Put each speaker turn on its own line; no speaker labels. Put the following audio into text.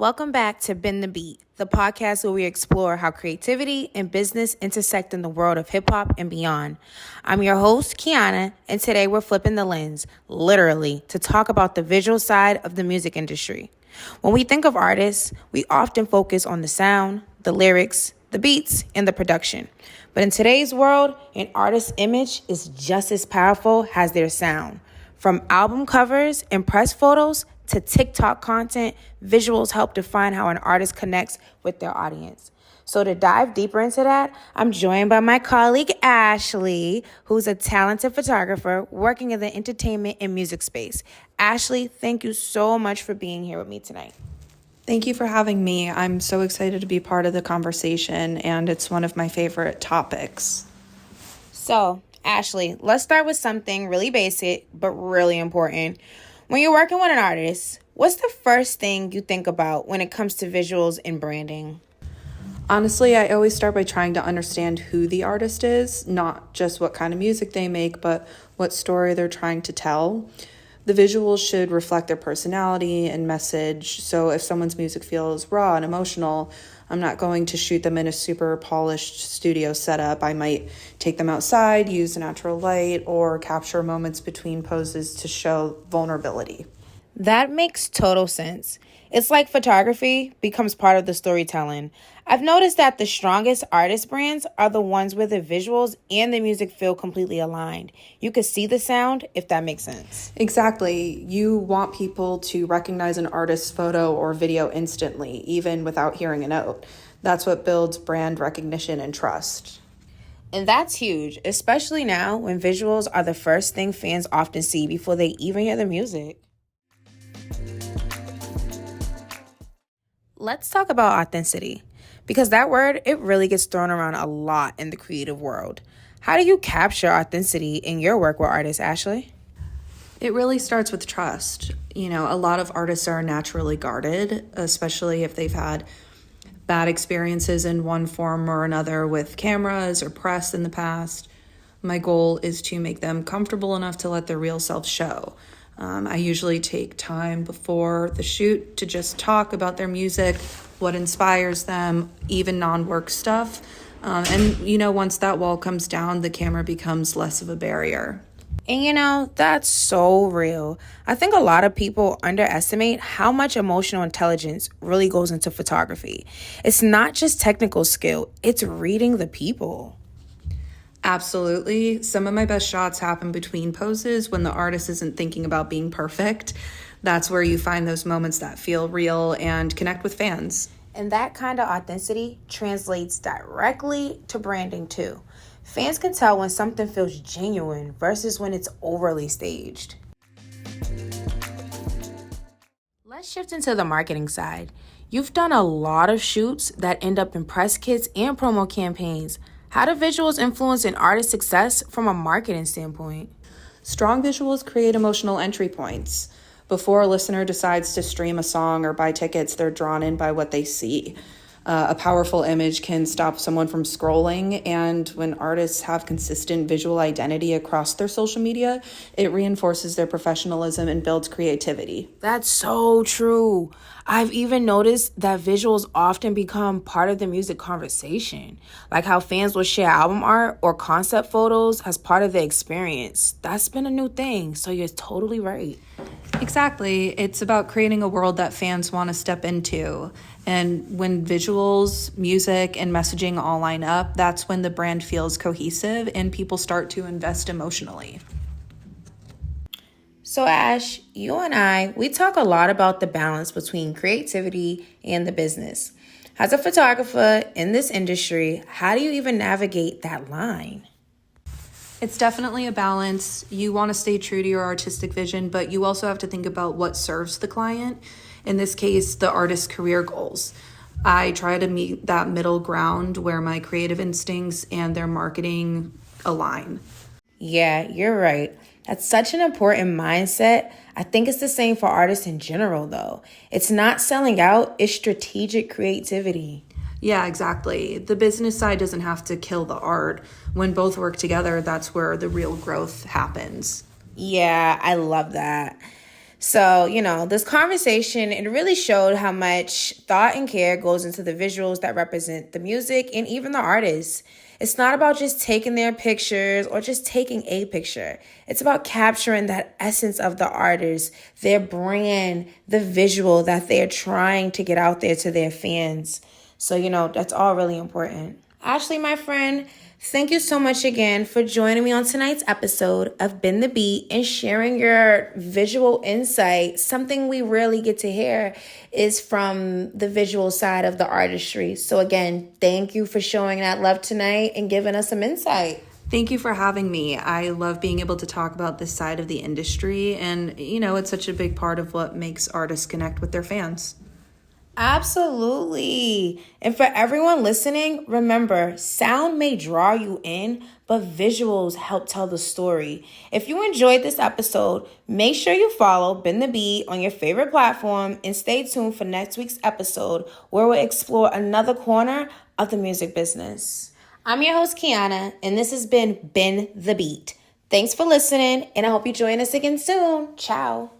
Welcome back to Bend the Beat, the podcast where we explore how creativity and business intersect in the world of hip hop and beyond. I'm your host, Kiana, and today we're flipping the lens, literally, to talk about the visual side of the music industry. When we think of artists, we often focus on the sound, the lyrics, the beats, and the production. But in today's world, an artist's image is just as powerful as their sound. From album covers and press photos to TikTok content, visuals help define how an artist connects with their audience. So to dive deeper into that, I'm joined by my colleague, Ashley, who's a talented photographer working in the entertainment and music space. Ashley, thank you so much for being here with me tonight.
Thank you for having me. I'm so excited to be part of the conversation, and it's one of my favorite topics.
So, Ashley, let's start with something really basic, but really important. When you're working with an artist, what's the first thing you think about when it comes to visuals and branding?
Honestly, I always start by trying to understand who the artist is, not just what kind of music they make, but what story they're trying to tell. The visuals should reflect their personality and message, so if someone's music feels raw and emotional, I'm not going to shoot them in a super polished studio setup. I might take them outside, use natural light, or capture moments between poses to show vulnerability.
That makes total sense. It's like photography becomes part of the storytelling. I've noticed that the strongest artist brands are the ones where the visuals and the music feel completely aligned. You can see the sound, if that makes sense.
Exactly. You want people to recognize an artist's photo or video instantly, even without hearing a note. That's what builds brand recognition and trust.
And that's huge, especially now when visuals are the first thing fans often see before they even hear the music. Let's talk about authenticity, because that word, it really gets thrown around a lot in the creative world. How do you capture authenticity in your work with artists, Ashley?
It really starts with trust. A lot of artists are naturally guarded, especially if they've had bad experiences in one form or another with cameras or press in the past. My goal is to make them comfortable enough to let their real self show. I usually take time before the shoot to just talk about their music, what inspires them, even non-work stuff. Once that wall comes down, the camera becomes less of a barrier.
And that's so real. I think a lot of people underestimate how much emotional intelligence really goes into photography. It's not just technical skill, it's reading the people.
Absolutely. Some of my best shots happen between poses when the artist isn't thinking about being perfect. That's where you find those moments that feel real and connect with fans.
And that kind of authenticity translates directly to branding too. Fans can tell when something feels genuine versus when it's overly staged. Let's shift into the marketing side. You've done a lot of shoots that end up in press kits and promo campaigns. How do visuals influence an artist's success from a marketing standpoint?
Strong visuals create emotional entry points. Before a listener decides to stream a song or buy tickets, they're drawn in by what they see. A powerful image can stop someone from scrolling, and when artists have consistent visual identity across their social media, it reinforces their professionalism and builds creativity.
That's so true. I've even noticed that visuals often become part of the music conversation, like how fans will share album art or concept photos as part of the experience. That's been a new thing, so you're totally right.
Exactly. It's about creating a world that fans want to step into. And when visuals, music, and messaging all line up, that's when the brand feels cohesive and people start to invest emotionally.
So Ash, you and we talk a lot about the balance between creativity and the business. As a photographer in this industry, how do you even navigate that line?
It's definitely a balance. You want to stay true to your artistic vision, but you also have to think about what serves the client. In this case, the artist's career goals. I try to meet that middle ground where my creative instincts and their marketing align.
Yeah, you're right. That's such an important mindset. I think it's the same for artists in general, though. It's not selling out, it's strategic creativity.
Yeah, exactly. The business side doesn't have to kill the art. When both work together, that's where the real growth happens.
Yeah, I love that. So, this conversation, it really showed how much thought and care goes into the visuals that represent the music and even the artists. It's not about just taking their pictures or just taking a picture. It's about capturing that essence of the artist, their brand, the visual that they're trying to get out there to their fans. So, that's all really important. Ashley, my friend, thank you so much again for joining me on tonight's episode of Bend the Beat and sharing your visual insight. Something we rarely get to hear is from the visual side of the artistry. So again, thank you for showing that love tonight and giving us some insight.
Thank you for having me. I love being able to talk about this side of the industry, and it's such a big part of what makes artists connect with their fans.
Absolutely. And for everyone listening, remember, sound may draw you in, but visuals help tell the story. If you enjoyed this episode, make sure you follow Bend the Beat on your favorite platform and stay tuned for next week's episode where we'll explore another corner of the music business. I'm your host, Kiana, and this has been Bend the Beat. Thanks for listening, and I hope you join us again soon. Ciao.